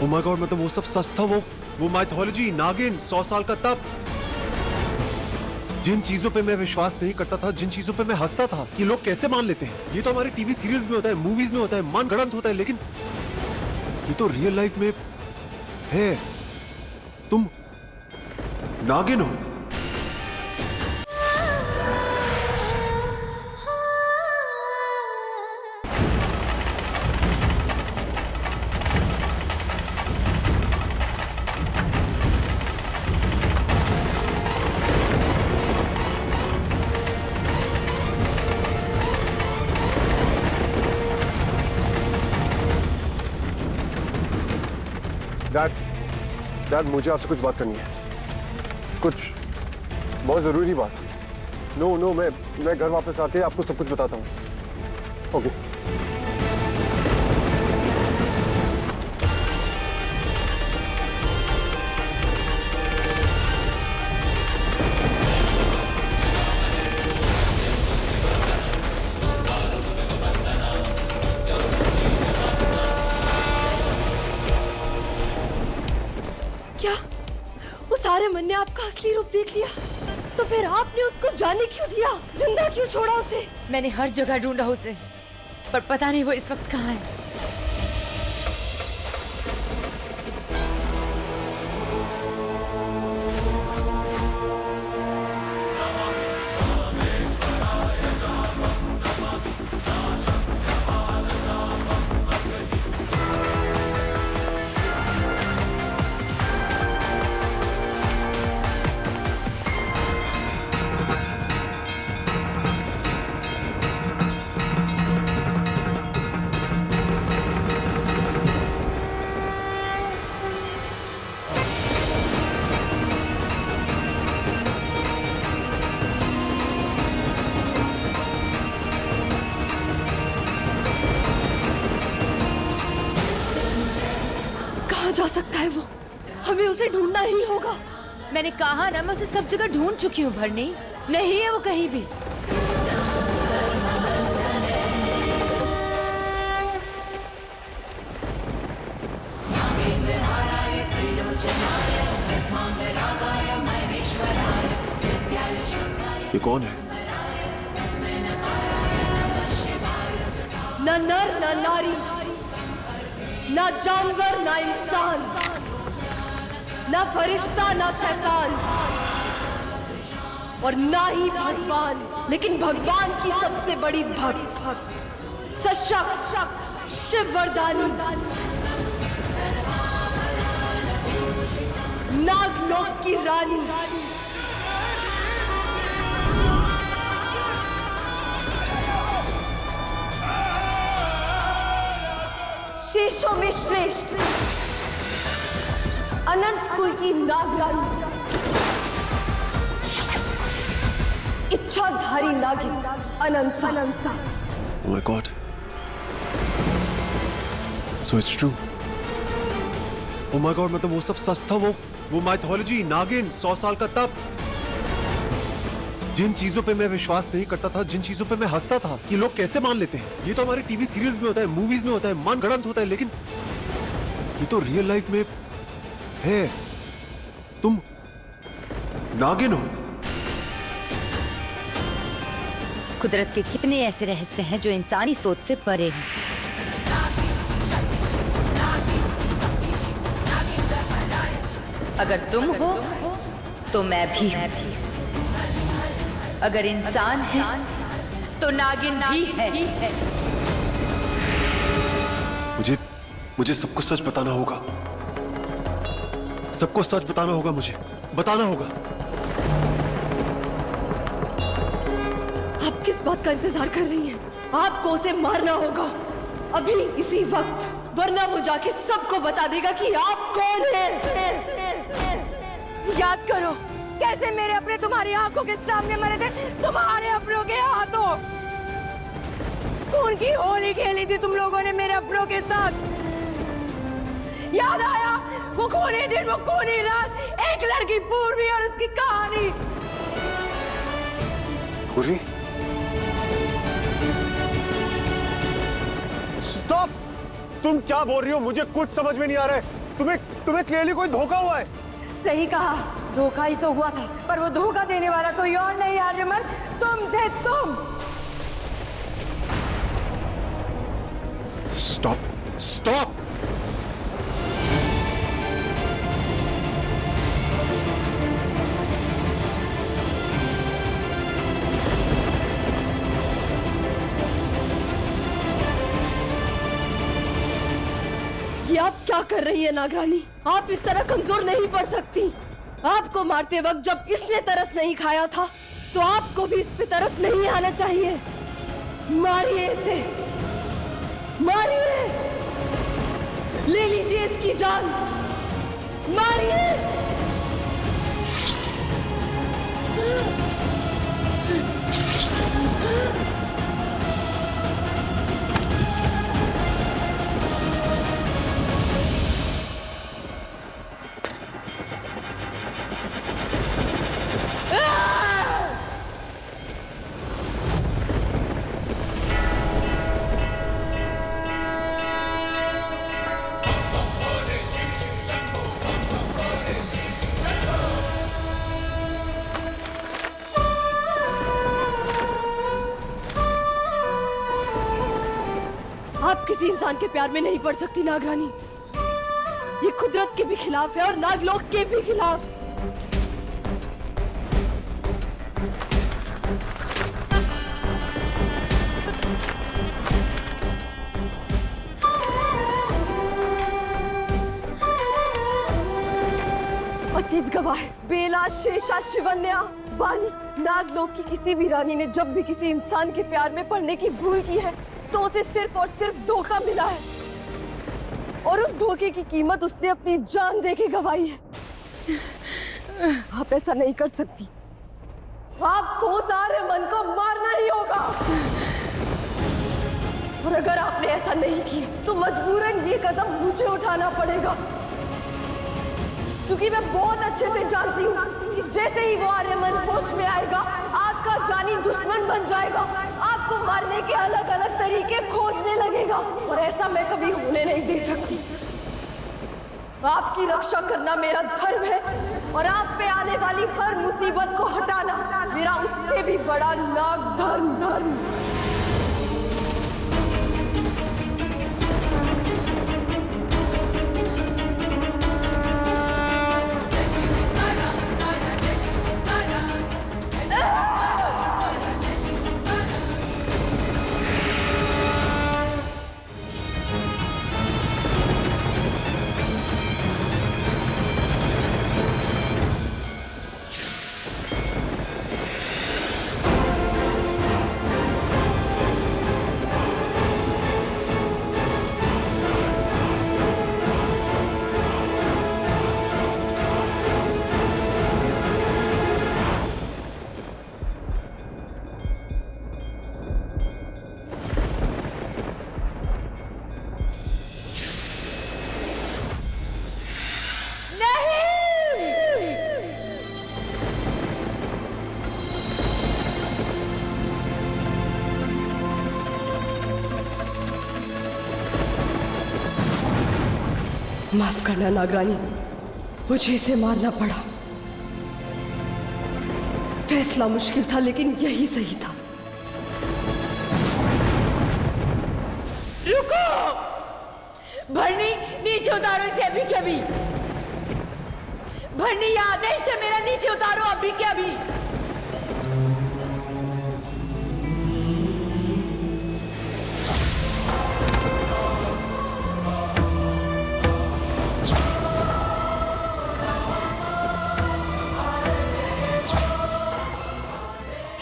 Oh my God, मतलब वो सब सच था? वो माइथोलॉजी, नागिन, 100 साल का तप, जिन चीजों पे मैं विश्वास नहीं करता था, जिन चीजों पे मैं हंसता था कि लोग कैसे मान लेते हैं, ये तो हमारे टीवी सीरियल्स में होता है, मूवीज में होता है, मन गढ़ंत होता है, लेकिन ये तो रियल लाइफ में है। तुम नागिन हो। डैड, मुझे आपसे कुछ बात करनी है, कुछ बहुत ज़रूरी बात। नो, मैं घर वापस आके आपको सब कुछ बताता हूँ। ओके। क्या उस सारे मन ने आपका असली रूप देख लिया? तो फिर आपने उसको जाने क्यों दिया? जिंदा क्यों छोड़ा उसे? मैंने हर जगह ढूंढा उसे, पर पता नहीं वो इस वक्त कहाँ है। कहाँ जा सकता है वो? हमें उसे ढूंढना ही होगा। मैंने कहा ना, मैं उसे सब जगह ढूंढ चुकी हूँ भरनी, नहीं है वो कहीं भी। ये कौन है? न नर न नारी, न जानवर न इंसान, न फरिश्ता न शैतान, और ना ही भगवान, लेकिन भगवान की सबसे बड़ी भक्त, सशक्त शिव वरदानी, नागलोक की रानी, शेषों में श्रेष्ठ, अनंत कुल की नागरानी, इच्छाधारी नागिन अनंता। Oh my God. So it's true. Oh my God, मतलब वो सब सच था? वो माइथोलॉजी, नागिन, 100 साल का तप, जिन चीजों पे मैं विश्वास नहीं करता था, जिन चीजों पे मैं हंसता था कि लोग कैसे मान लेते हैं, ये तो हमारे टीवी सीरियल्स में होता है, मूवीज में होता है, मन गढ़ंत होता है, लेकिन ये तो रियल लाइफ में है। तुम नागिन हो। कुदरत के कितने ऐसे रहस्य हैं जो इंसानी सोच से परे हैं। अगर तुम हो तो मैं भी हूं। अगर इंसान है तो नागिन भी है। मुझे सबको सच बताना होगा, सबको सच बताना होगा, मुझे बताना होगा। आप किस बात का इंतजार कर रही हैं? आपको उसे मारना होगा अभी, इसी वक्त, वरना वो जाके सबको बता देगा कि आप कौन हैं। याद करो कैसे मेरे अपने तुम्हारी आंखों के सामने मरे थे, तुम्हारे अपनों के हाथों। खून की होली खेली थी तुम लोगों ने मेरे अपनों के साथ। याद आया वो खूनी दिन, वो खूनी रात, एक लड़की पूर्वी और उसकी कहानी। पूर्वी, स्टॉप! तुम क्या बोल रही हो? मुझे कुछ समझ में नहीं आ रहा है। तुम्हें क्लियरली कोई धोखा हुआ है। सही कहा, धोखा ही तो हुआ था, पर वो धोखा देने वाला कोई और नहीं आर्यमन, तुम थे तुम। Stop stop. ये आप क्या कर रही है नागरानी? आप इस तरह कमजोर नहीं पड़ सकती। आपको मारते वक्त जब इसने तरस नहीं खाया था तो आपको भी इस पे तरस नहीं आना चाहिए। मारिए इसे, मारिए, ले लीजिए इसकी जान, मारिए। आप किसी इंसान के प्यार में नहीं पड़ सकती नागरानी। ये कुदरत के भी खिलाफ है और नागलोक के भी खिलाफ। अतीत गवाह, बेला, शेषा, शिवन्या, बानी, नागलोक की किसी भी रानी ने जब भी किसी इंसान के प्यार में पड़ने की भूल की है तो उसे सिर्फ और सिर्फ धोखा मिला है, और उस धोखे की कीमत उसने अपनी जान देके गवाई है। आप ऐसा नहीं कर सकती। आपको सारे मन को मारना ही होगा, और अगर आपने ऐसा नहीं किया तो मजबूरन ये कदम मुझे उठाना पड़ेगा, क्योंकि मैं बहुत अच्छे से जानती हूँ कि जैसे ही वो आर्यमन होश में आएगा आपका जानी दुश्मन बन जाएगा, आपको मारने के अलग अलग तरीके खोजने लगेगा, और ऐसा मैं कभी होने नहीं दे सकती। आपकी रक्षा करना मेरा धर्म है, और आप पे आने वाली हर मुसीबत को हटाना मेरा उससे भी बड़ा नाग धर्म। माफ करना नागरानी, मुझे इसे मारना पड़ा। फैसला मुश्किल था लेकिन यही सही था। रुको! भरनी, नीचे उतारो इसे अभी के अभी। भरनी, ये आदेश है मेरा, नीचे उतारो अभी के अभी।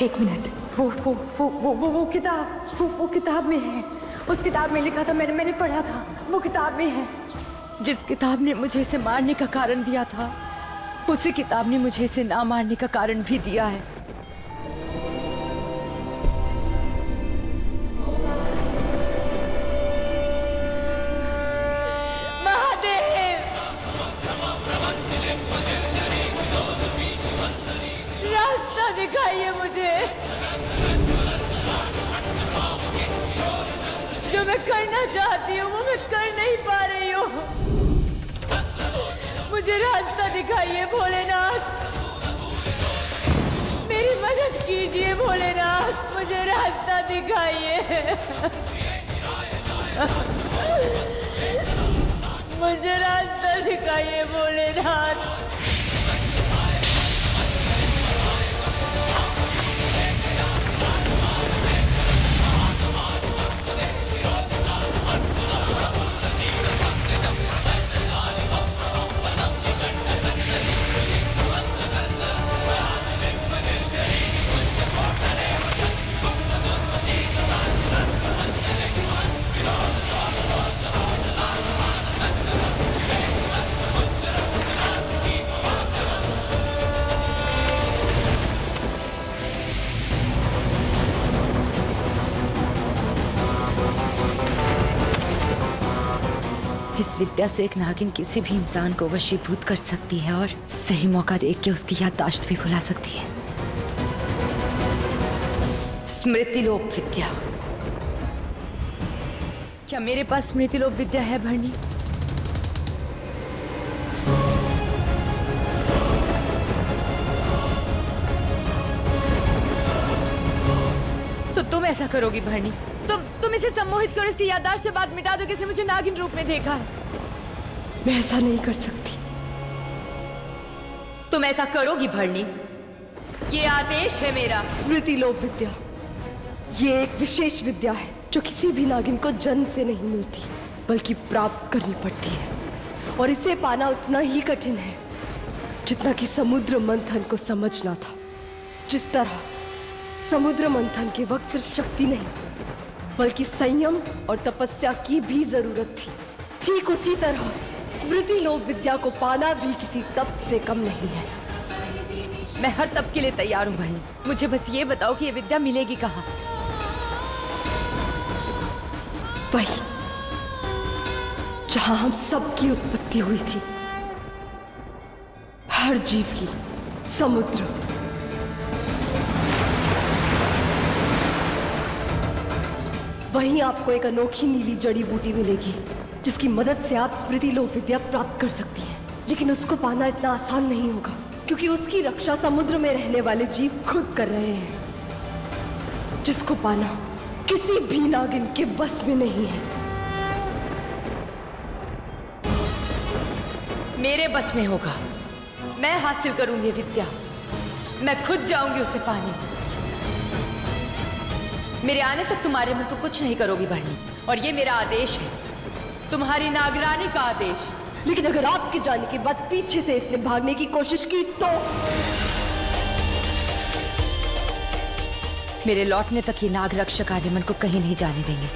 एक मिनट, वो किताब में है। उस किताब में लिखा था, मैंने पढ़ा था, वो किताब में है। जिस किताब ने मुझे इसे मारने का कारण दिया था, उसी किताब ने मुझे इसे ना मारने का कारण भी दिया है। महादेव, रास्ता दिखाइए मुझे। जो मैं करना चाहती हूँ वो मैं कर नहीं पा रही हूँ। मुझे रास्ता दिखाइए भोलेनाथ, मेरी मदद कीजिए भोलेनाथ, मुझे रास्ता दिखाइए, मुझे रास्ता दिखाइए भोलेनाथ। इस विद्या से एक नागिन किसी भी इंसान को वशीभूत कर सकती है और सही मौका देख के उसकी याददाश्त भी भुला सकती है। स्मृतिलोप विद्या। क्या मेरे पास स्मृतिलोप विद्या है भरणी? तो तुम ऐसा करोगी भरणी? तुम इसे सम्मोहित करो, इसकी याददाश्त से बात मिटा दो कि इसने मुझे नागिन रूप में देखा है। मैं ऐसा नहीं कर सकती। तुम ऐसा करोगी भरणी? ये आदेश है मेरा। स्मृतिलोप विद्या ये एक विशेष विद्या है जो किसी भी नागिन को जन्म से नहीं मिलती बल्कि प्राप्त करनी पड़ती है, और इसे पाना उतना ही कठिन है जितना कि समुद्र मंथन को समझना था। जिस तरह समुद्र मंथन के वक्त सिर्फ शक्ति नहीं बल्कि संयम और तपस्या की भी जरूरत थी, ठीक उसी तरह स्मृतिलोप विद्या को पाना भी किसी तप से कम नहीं है। मैं हर तप के लिए तैयार हूँ भरणी। मुझे बस ये बताओ कि ये विद्या मिलेगी कहाँ? वही जहां हम सब की उत्पत्ति हुई थी, हर जीव की, समुद्र। वहीं आपको एक अनोखी नीली जड़ी बूटी मिलेगी जिसकी मदद से आप स्मृतिलोप विद्या प्राप्त कर सकती हैं। लेकिन उसको पाना इतना आसान नहीं होगा क्योंकि उसकी रक्षा समुद्र में रहने वाले जीव खुद कर रहे हैं, जिसको पाना किसी भी नागिन के बस में नहीं है। मेरे बस में होगा। मैं हासिल करूंगी विद्या। मैं खुद जाऊंगी उसे पाने। मेरे आने तक तुम्हारे मन को कुछ नहीं करोगी भरणी, और ये मेरा आदेश है, तुम्हारी नागरानी का आदेश। लेकिन अगर आपके जाने के बाद पीछे से इसने भागने की कोशिश की तो मेरे लौटने तक ये नाग रक्षक आर्यमन को कहीं नहीं जाने देंगे।